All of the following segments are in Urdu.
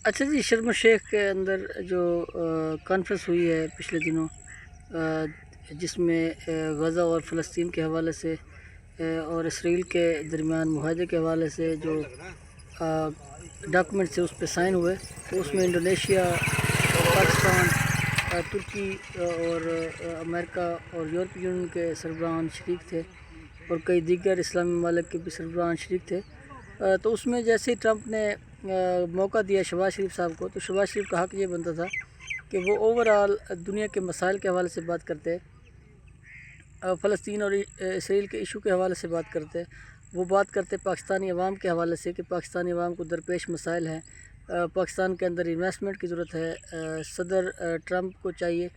اچھا جی، شرم الشیخ کے اندر جو کانفرنس ہوئی ہے پچھلے دنوں، جس میں غزہ اور فلسطین کے حوالے سے اور اسرائیل کے درمیان معاہدے کے حوالے سے جو ڈاکومنٹس اس پہ سائن ہوئے، تو اس میں انڈونیشیا، پاکستان، ترکی اور امریکہ اور یورپی یونین کے سربراہان شریک تھے، اور کئی دیگر اسلامی ممالک کے بھی سربراہان شریک تھے۔ تو اس میں جیسے ہی ٹرمپ نے موقع دیا شہباز شریف صاحب کو، تو شہباز شریف کا حق یہ بنتا تھا کہ وہ اوورآل دنیا کے مسائل کے حوالے سے بات کرتے، فلسطین اور اسرائیل کے ایشو کے حوالے سے بات کرتے، وہ بات کرتے پاکستانی عوام کے حوالے سے کہ پاکستانی عوام کو درپیش مسائل ہیں، پاکستان کے اندر انویسٹمنٹ کی ضرورت ہے، صدر ٹرمپ کو چاہیے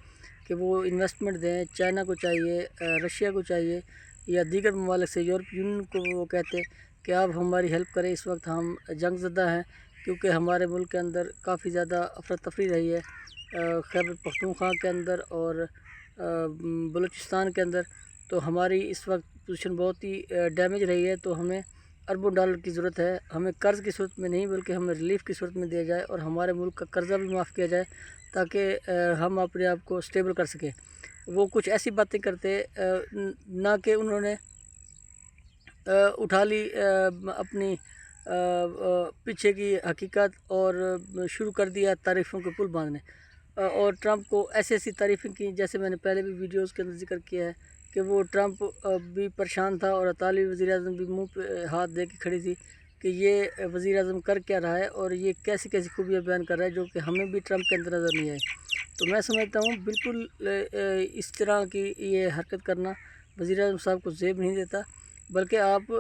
کہ وہ انویسٹمنٹ دیں، چائنا کو چاہیے، رشیا کو چاہیے، یا دیگر ممالک سے یورپ یونین کو وہ کہتے کہ آپ ہماری ہیلپ کریں، اس وقت ہم جنگ زدہ ہیں، کیونکہ ہمارے ملک کے اندر کافی زیادہ افراتفری رہی ہے، خیبر پختونخوا کے اندر اور بلوچستان کے اندر، تو ہماری اس وقت پوزیشن بہت ہی ڈیمیج رہی ہے، تو ہمیں اربوں ڈالر کی ضرورت ہے، ہمیں قرض کی صورت میں نہیں بلکہ ہمیں ریلیف کی صورت میں دیا جائے اور ہمارے ملک کا قرضہ بھی معاف کیا جائے تاکہ ہم اپنے آپ کو سٹیبل کر سکیں۔ وہ کچھ ایسی باتیں کرتے، نہ کہ انہوں نے اٹھا لی اپنی پیچھے کی حقیقت اور شروع کر دیا تعریفوں کے پل باندھنے، اور ٹرمپ کو ایسی ایسی تعریفیں کی، جیسے میں نے پہلے بھی ویڈیوز کے اندر ذکر کیا ہے کہ وہ ٹرمپ بھی پریشان تھا اور اطالوی وزیر اعظم بھی منہ پہ ہاتھ دے کے کھڑی تھی کہ یہ وزیر اعظم کر کیا رہا ہے اور یہ کیسی کیسی خوبیاں بیان کر رہا ہے جو کہ ہمیں بھی ٹرمپ کے اندر نظر نہیں آئی۔ تو میں سمجھتا ہوں بالکل اس طرح کی یہ حرکت کرنا وزیر اعظم صاحب کو زیب نہیں دیتا، بلکہ آپ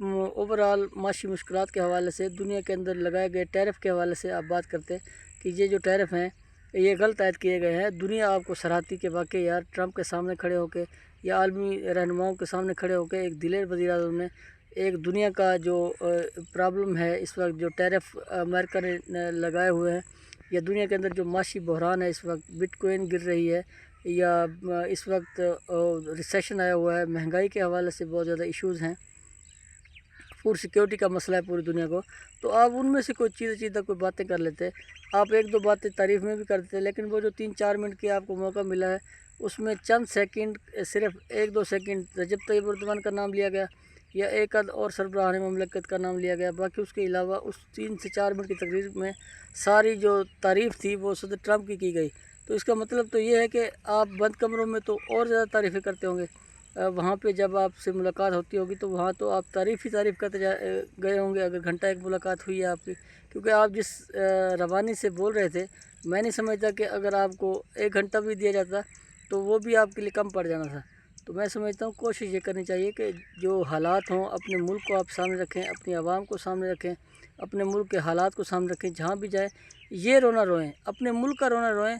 اوورآل معاشی مشکلات کے حوالے سے، دنیا کے اندر لگائے گئے ٹیرف کے حوالے سے آپ بات کرتے کہ یہ جو ٹیرف ہیں یہ غلط عائد کیے گئے ہیں، دنیا آپ کو سراہتی کہ واقعی یار ٹرمپ کے سامنے کھڑے ہو کے یا عالمی رہنماؤں کے سامنے کھڑے ہو کے ایک دلیر وزیر اعظم نے ایک دنیا کا جو پرابلم ہے اس وقت، جو ٹیرف امریکہ نے لگائے ہوئے ہیں، یا دنیا کے اندر جو معاشی بحران ہے اس وقت، بٹ کوئن گر رہی ہے، یا اس وقت ریسیشن آیا ہوا ہے، مہنگائی کے حوالے سے بہت زیادہ ایشوز ہیں، فوڈ سیکیورٹی کا مسئلہ ہے پوری دنیا کو، تو آپ ان میں سے کوئی چیزیں کوئی باتیں کر لیتے، آپ ایک دو باتیں تعریف میں بھی کرتے، لیکن وہ جو 3-4 منٹ کی آپ کو موقع ملا ہے اس میں چند سیکنڈ، صرف 1-2 سیکنڈ رجب طیب اردوان کا نام لیا گیا یا ایک آدھ اور سربراہان مملکت کا نام لیا گیا، باقی اس کے علاوہ اس 3 سے 4 منٹ کی تقریر میں ساری جو تعریف تھی وہ صدر ٹرمپ کی گئی۔ تو اس کا مطلب تو یہ ہے کہ آپ بند کمروں میں تو اور زیادہ تعریفیں کرتے ہوں گے، وہاں پہ جب آپ سے ملاقات ہوتی ہوگی تو وہاں تو آپ تعریف کرتے گئے ہوں گے، اگر گھنٹہ ایک ملاقات ہوئی ہے آپ کی، کیونکہ آپ جس روانی سے بول رہے تھے، میں نہیں سمجھتا کہ اگر آپ کو 1 گھنٹہ بھی دیا جاتا تو وہ بھی آپ کے لیے کم پڑ جانا تھا۔ تو میں سمجھتا ہوں کوشش یہ کرنی چاہیے کہ جو حالات ہوں اپنے ملک کو آپ سامنے رکھیں، اپنی عوام کو سامنے رکھیں، اپنے ملک کے حالات کو سامنے رکھیں، جہاں بھی جائیں یہ رونا روئیں، اپنے ملک کا رونا روئیں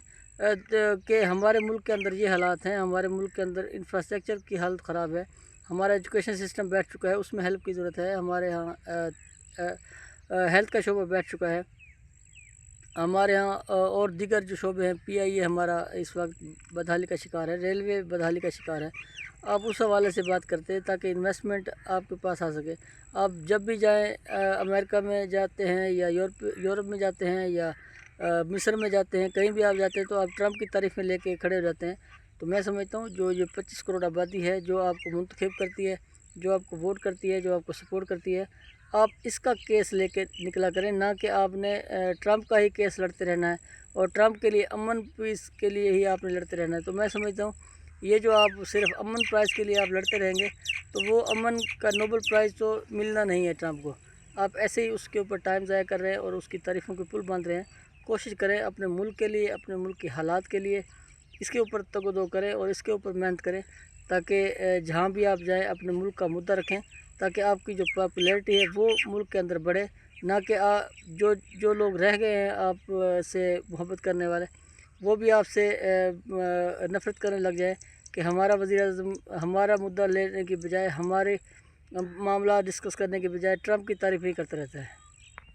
کہ ہمارے ملک کے اندر یہ حالات ہیں، ہمارے ملک کے اندر انفراسٹرکچر کی حالت خراب ہے، ہمارا ایجوکیشن سسٹم بیٹھ چکا ہے، اس میں ہیلپ کی ضرورت ہے، ہمارے ہاں ہیلتھ کا شعبہ بیٹھ چکا ہے، ہمارے ہاں اور دیگر جو شعبے ہیں، پی آئی اے ہمارا اس وقت بدحالی کا شکار ہے، ریلوے بدحالی کا شکار ہے، آپ اس حوالے سے بات کرتے تاکہ انویسٹمنٹ آپ کے پاس آ سکے۔ آپ جب بھی جائیں، امریکہ میں جاتے ہیں یا یورپ میں جاتے ہیں یا مصر میں جاتے ہیں، کہیں بھی آپ جاتے ہیں تو آپ ٹرمپ کی تعریفیں لے کے کھڑے ہو جاتے ہیں۔ تو میں سمجھتا ہوں جو یہ 25 کروڑ آبادی ہے جو آپ کو منتخب کرتی ہے، جو آپ کو ووٹ کرتی ہے، جو آپ کو سپورٹ کرتی ہے، آپ اس کا کیس لے کے نکلا کریں، نہ کہ آپ نے ٹرمپ کا ہی کیس لڑتے رہنا ہے اور ٹرمپ کے لیے، امن پیس کے لیے ہی آپ نے لڑتے رہنا ہے۔ تو میں سمجھتا ہوں یہ جو آپ صرف امن پرائز کے لیے آپ لڑتے رہیں گے تو وہ امن کا نوبل پرائز تو ملنا نہیں ہے ٹرمپ کو، آپ ایسے ہی اس کے اوپر ٹائم ضائع کر رہے ہیں اور اس کی تعریفوں کے پل باندھ رہے ہیں۔ کوشش کریں اپنے ملک کے لیے، اپنے ملک کے حالات کے لیے اس کے اوپر تگ و دو کریں اور اس کے اوپر محنت کریں تاکہ جہاں بھی آپ جائیں اپنے ملک کا مدعا رکھیں، تاکہ آپ کی جو پاپولیرٹی ہے وہ ملک کے اندر بڑھے، نہ کہ جو لوگ رہ گئے ہیں آپ سے محبت کرنے والے وہ بھی آپ سے نفرت کرنے لگ جائیں کہ ہمارا وزیر اعظم ہمارا مدعا لینے کی بجائے، ہمارے معاملات ڈسکس کرنے کے بجائے ٹرمپ کی تعریف ہی کرتا رہتا ہے۔